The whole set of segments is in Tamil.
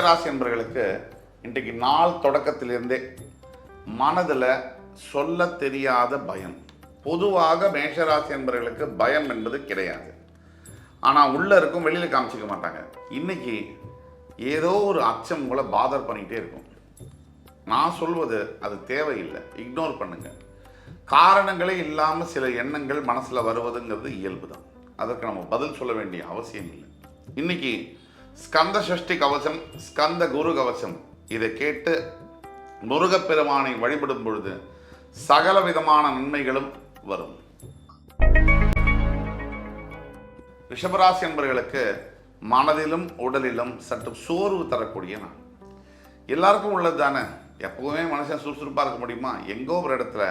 மேஷராசி என்பவர்களுக்கு இன்றைக்கு நாள் தொடக்கத்திலிருந்தே மனதில் சொல்ல தெரியாத பயம். பொதுவாக மேஷராசி என்பவர்களுக்கு பயம் என்பது கிடையாது. ஆனால் உள்ளே இருக்கும், வெளியில் காமிச்சிக்க மாட்டாங்க. இன்னைக்கு ஏதோ ஒரு அச்சம் உங்களை பாதர் பண்ணிகிட்டே இருக்கும். நான் சொல்வது அது தேவையில்லை, இக்னோர் பண்ணுங்க. காரணங்களே இல்லாமல் சில எண்ணங்கள் மனசில் வருவதுங்கிறது இயல்பு தான். அதற்கு நம்ம பதில் சொல்ல வேண்டிய அவசியம் இல்லை. இன்னைக்கு ஸ்கந்த சஷ்டி கவசம், ஸ்கந்த குரு கவசம் இதை கேட்டு முருகப்பெருமானை வழிபடும் பொழுது சகல விதமான நன்மைகளும் வரும். ரிஷபராசி என்பவர்களுக்கு மனதிலும் உடலிலும் சற்று சோர்வு தரக்கூடிய நாள். எல்லாருக்கும் உள்ளது தானே. எப்பவுமே மனுஷன் சுறுசுறுப்பாக இருக்க முடியுமா? எங்கோ ஒரு இடத்துல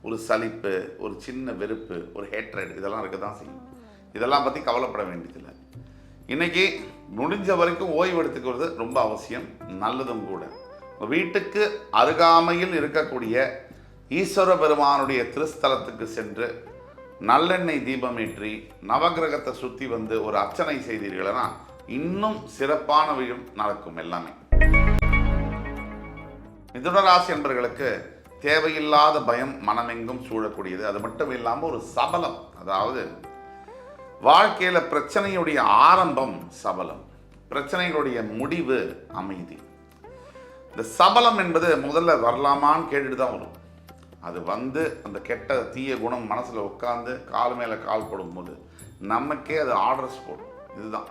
ஒரு சலிப்பு, ஒரு சின்ன வெறுப்பு, ஒரு ஹேட்ரட் இதெல்லாம் இருக்க தான் செய்யும். இதெல்லாம் பற்றி கவலைப்பட வேண்டியதில்லை. இன்னைக்கு முடிஞ்ச வரைக்கும் ஓய்வு எடுத்துக்கிறது ரொம்ப அவசியம், நல்லதும் கூட. வீட்டுக்கு அருகாமையில் இருக்கக்கூடிய ஈஸ்வர பெருமானுடைய திருஸ்தலத்துக்கு சென்று நல்லெண்ணெய் தீபமேற்றி நவகிரகத்தை சுற்றி வந்து ஒரு அர்ச்சனை செய்தீர்கள்னா இன்னும் சிறப்பான விஷயம் நடக்கும். எல்லாமே மிதுன ராசி என்பவர்களுக்கு தேவையில்லாத பயம் மனமெங்கும் சூழக்கூடியது. அது மட்டும் இல்லாமல் ஒரு சபலம், அதாவது வாழ்க்கையில் பிரச்சனையுடைய ஆரம்பம் சபலம், பிரச்சனைகளுடைய முடிவு அமைதி. இந்த சபலம் என்பது முதல்ல வரலாமான்னு கேட்டுட்டு தான் வரும். அது வந்து அந்த கெட்ட தீய குணம் மனசில் உட்காந்து கால் மேலே கால் போடும்போது நமக்கே அது ஆர்டர்ஸ் போடும். இதுதான்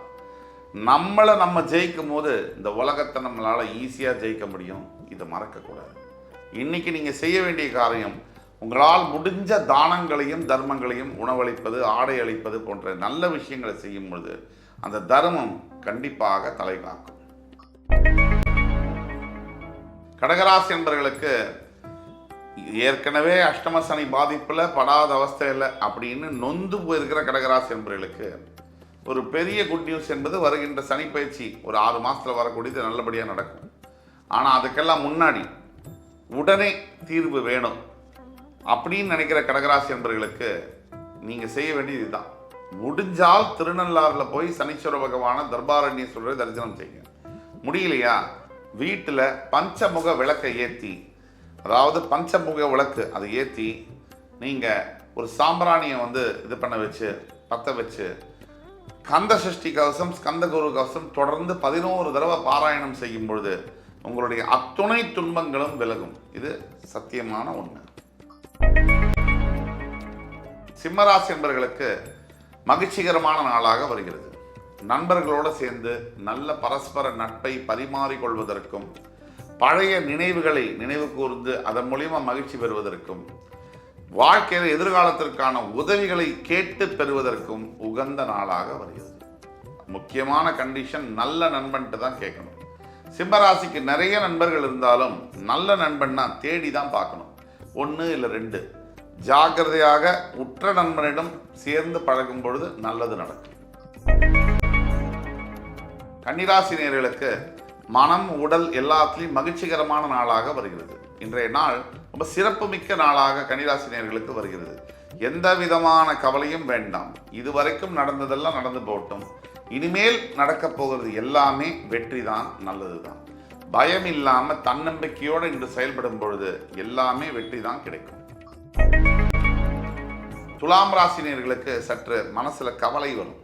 நம்மளை நம்ம ஜெயிக்கும் போது இந்த உலகத்தை நம்மளால் ஈஸியாக ஜெயிக்க முடியும். இதை மறக்கக்கூடாது. இன்னைக்கு நீங்கள் செய்ய வேண்டிய காரியம், உங்களால் முடிஞ்ச தானங்களையும் தர்மங்களையும், உணவளிப்பது, ஆடை அளிப்பது போன்ற நல்ல விஷயங்களை செய்யும் பொழுது அந்த தர்மம் கண்டிப்பாக தலை காக்கும். கடகராசி என்பவர்களுக்கு ஏற்கனவே அஷ்டம சனி பாதிப்பில் படாத அவஸ்தையில் அப்படின்னு நொந்து போயிருக்கிற கடகராசி என்பவர்களுக்கு ஒரு பெரிய குட் நியூஸ் என்பது வருகின்ற சனி பயிற்சி ஒரு 6 மாதத்தில் வரக்கூடியது நல்லபடியாக நடக்கும். ஆனால் அதுக்கெல்லாம் முன்னாடி உடனே தீர்வு வேணும் அப்படின்னு நினைக்கிற கடகராசி என்பவர்களுக்கு நீங்கள் செய்ய வேண்டியது இதுதான். முடிஞ்சால் திருநள்ளாறில் போய் சனீஸ்வர பகவான தர்பாரண்யேஸ்வரரை தரிசனம் செய்யுங்க. முடியலையா வீட்டில் பஞ்சமுக விளக்கை ஏற்றி, அதாவது பஞ்சமுக விளக்கு அதை ஏற்றி நீங்கள் ஒரு சாம்பிராணியை வந்து இது பண்ண வச்சு பற்ற வச்சு கந்த சஷ்டி கவசம், ஸ்கந்த குரு கவசம் தொடர்ந்து 11 தடவை பாராயணம் செய்யும் பொழுது உங்களுடைய அத்துணை துன்பங்களும் விலகும். இது சத்தியமான உண்மை. சிம்மராசி என்பவர்களுக்கு மகிழ்ச்சிகரமான நாளாக வருகிறது. நண்பர்களோடு சேர்ந்து நல்ல பரஸ்பர நட்பை பரிமாறிக்கொள்வதற்கும், பழைய நினைவுகளை நினைவு கூர்ந்து அதன் மூலியமா மகிழ்ச்சி பெறுவதற்கும், வாழ்க்கையில் எதிர்காலத்திற்கான உதவிகளை கேட்டு பெறுவதற்கும் உகந்த நாளாக வருகிறது. முக்கியமான கண்டிஷன், நல்ல நண்பன்ட்டு தான் கேட்கணும். சிம்மராசிக்கு நிறைய நண்பர்கள் இருந்தாலும் நல்ல நண்பன்னா தேடி தான் பார்க்கணும். 1 இல்லை 2 ஜாக்கிரதையாக உற்ற நண்பனிடம் சேர்ந்து பழகும் பொழுது நல்லது நடக்கும். கன்னிராசி நேயர்களுக்கு மனம், உடல் எல்லாத்திலையும் மகிழ்ச்சிகரமான நாளாக வருகிறது. இன்றைய நாள் ரொம்ப சிறப்புமிக்க நாளாக கன்னிராசி நேயர்களுக்கு வருகிறது. எந்த விதமான கவலையும் வேண்டாம். இதுவரைக்கும் நடந்ததெல்லாம் நடந்து போட்டும். இனிமேல் நடக்கப் போகிறது எல்லாமே வெற்றி தான், நல்லது தான். பயம் இல்லாமல் தன்னம்பிக்கையோடு இன்று செயல்படும் பொழுது எல்லாமே வெற்றி தான் கிடைக்கும். துலாம் ராசினியர்களுக்கு சற்று மனசில் கவலை வரும்.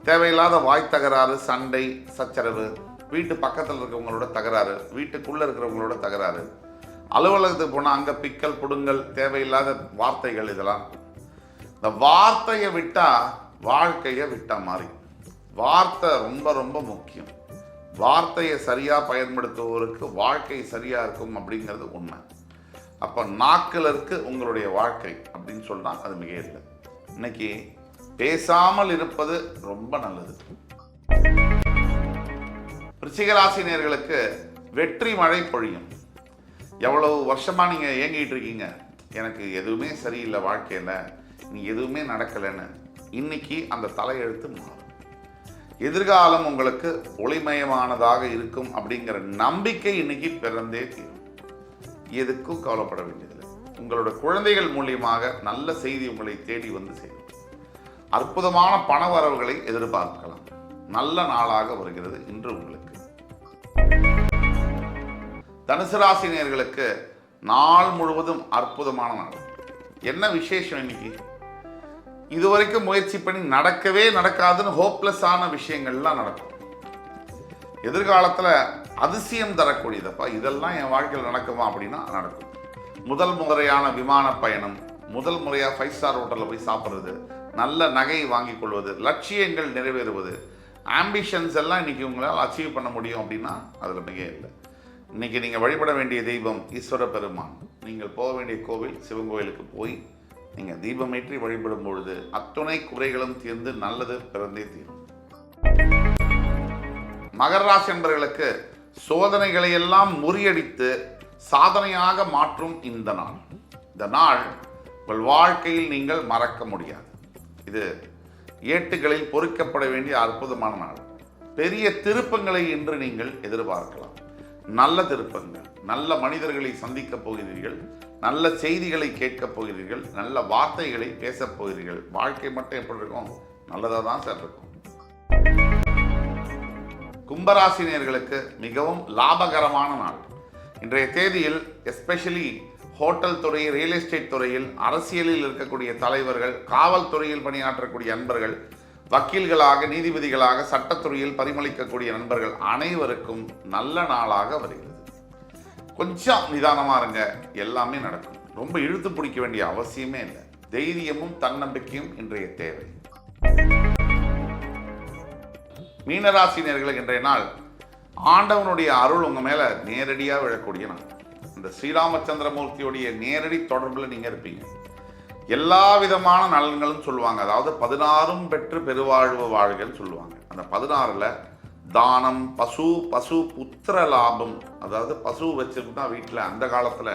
தேவையில்லாத வாய் தகராறு, சண்டை, சச்சரவு, வீட்டு பக்கத்தில் இருக்கிறவங்களோட தகராறு, வீட்டுக்குள்ளே இருக்கிறவங்களோட தகராறு, அலுவலகத்துக்கு போனால் அங்கே பிக்கல் புடுங்கல், தேவையில்லாத வார்த்தைகள், இதெல்லாம். இந்த வார்த்தையை விட்டால் வாழ்க்கையை விட்ட மாதிரி. வார்த்தை ரொம்ப ரொம்ப முக்கியம். வார்த்தையை சரியாக பயன்படுத்துவதற்கு வாழ்க்கை சரியாக இருக்கும் அப்படிங்கிறது உண்மை. அப்போ நாக்கில் இருக்கு உங்களுடைய வாழ்க்கை அப்படின்னு சொன்னால் அது மிக இல்லை. இன்னைக்கு பேசாமல் இருப்பது ரொம்ப நல்லது. விருச்சிக ராசி நேயர்களுக்கு வெற்றி மழை பொழியும். எவ்வளவு வருஷமா நீங்க ஏங்கிட்டு இருக்கீங்க, எனக்கு எதுவுமே சரியில்லை வாழ்க்கையில், நீ எதுவுமே நடக்கலைன்னு, இன்னைக்கு அந்த தலையெழுத்து மாறும். எதிர்காலம் உங்களுக்கு ஒளிமயமானதாக இருக்கும் அப்படிங்கிற நம்பிக்கை இன்னைக்கு பிறந்தே தீரும். எதுக்கும் கவலைப்பட வேண்டியதில்லை. உங்களோட குழந்தைகள் மூலியமாக நல்ல செய்தி உங்களை தேடி வந்து சேரும். அற்புதமான பண வரவுகளை எதிர்பார்க்கலாம். நல்ல நாளாக வருகிறது இன்று உங்களுக்கு. தனுசு ராசி நேயர்களுக்கு நாள் முழுவதும் அற்புதமான நாள். என்ன விசேஷம் இன்னைக்கு? இதுவரைக்கும் முயற்சி பண்ணி நடக்கவே நடக்காதுன்னு ஹோப்லெஸ்ஸான விஷயங்கள்லாம் நடக்கும். எதிர்காலத்தில் அதிசயம் தரக்கூடியதப்பா இதெல்லாம் என் வாழ்க்கையில் நடக்குமா அப்படின்னா நடக்கும். முதல் முறையான விமான பயணம், முதல் முறையாக 5 ஸ்டார் ஹோட்டலில் போய் சாப்பிட்றது, நல்ல நகை வாங்கி கொள்வது, லட்சியங்கள் நிறைவேறுவது, ஆம்பிஷன்ஸ் எல்லாம் இன்றைக்கி உங்களால் அச்சீவ் பண்ண முடியும் அப்படின்னா அதில் மிக இல்லை. இன்றைக்கி நீங்கள் வழிபட வேண்டிய தெய்வம் ஈஸ்வர பெருமான். நீங்கள் போக வேண்டிய கோவில் சிவன் கோவிலுக்கு போய் நீங்கள் தீபமேற்றி வழிபடும் பொழுது அத்துணை குறைகளும் தீர்ந்து நல்லது பிறந்தே தீரும். மகர ராசி என்பவர்களுக்கு சோதனைகளை எல்லாம் முறியடித்து சாதனையாக மாற்றும் இந்த நாள். இந்த நாள் உங்கள் வாழ்க்கையில் நீங்கள் மறக்க முடியாது. இது ஏட்டுகளில் பொறிக்கப்பட வேண்டிய அற்புதமான நாள். பெரிய திருப்பங்களை இன்று நீங்கள் எதிர்பார்க்கலாம். நல்ல திருப்பங்கள், நல்ல மனிதர்களை சந்திக்கப் போகிறீர்கள், நல்ல செய்திகளை கேட்கப் போகிறீர்கள், நல்ல வார்த்தைகளை பேசப் போகிறீர்கள். வாழ்க்கை மட்டும் எப்படி இருக்கும்? நல்லதாக தான் சார் இருக்கும். கும்பராசினியர்களுக்கு மிகவும் லாபகரமான நாள். இன்றைய தேதியில் எஸ்பெஷலி ஹோட்டல் துறை, ரியல் எஸ்டேட் துறையில், அரசியலில் இருக்கக்கூடிய தலைவர்கள், காவல்துறையில் பணியாற்றக்கூடிய நண்பர்கள், வக்கீல்களாக, நீதிபதிகளாக, சட்டத்துறையில் பரிமளிக்கக்கூடிய நண்பர்கள் அனைவருக்கும் நல்ல நாளாக வருகிறது. கொஞ்சம் நிதானமாக இருங்க, எல்லாமே நடக்கும். ரொம்ப இழுத்து பிடிக்க வேண்டிய அவசியமே இல்லை. தைரியமும் தன்னம்பிக்கையும் இன்றைய தேவை. மீனராசினியர்களுக்கு இன்றைய நாள் ஆண்டவனுடைய அருள் உங்கள் மேலே நேரடியாக விழக்கூடிய நாள். இந்த ஸ்ரீராமச்சந்திரமூர்த்தியுடைய நேரடி தொடர்பில் நீங்கள் இருப்பீங்க. எல்லா விதமான நலன்களும் சொல்லுவாங்க. அதாவது 16 பெற்று பெருவாழ்வு வாழ்கன்னு சொல்லுவாங்க. அந்த 16ல் தானம், பசு புத்திர லாபம், அதாவது பசு வச்சுருந்தா வீட்டில் அந்த காலத்தில்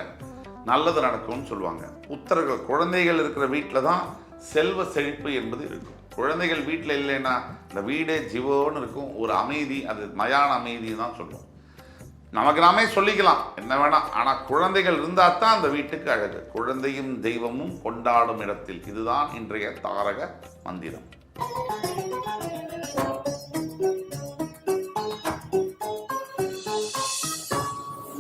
நல்லது நடக்கும்னு சொல்லுவாங்க. புத்திரர்கள், குழந்தைகள் இருக்கிற வீட்டில் தான் செல்வ செழிப்பு என்பது இருக்கும். குழந்தைகள் வீட்டில் இல்லைன்னா இந்த வீடே ஜீவோன்னு இருக்கும். ஒரு அமைதி, அது மயான அமைதி தான் சொல்லுவோம். நமக்கு நாமே சொல்லிக்கலாம் என்ன வேணாம், ஆனால் குழந்தைகள் இருந்தால் தான் அந்த வீட்டுக்கு அழகு. குழந்தையும் தெய்வமும் கொண்டாடும் இடத்தில். இதுதான் இன்றைய தாரக மந்திரம்.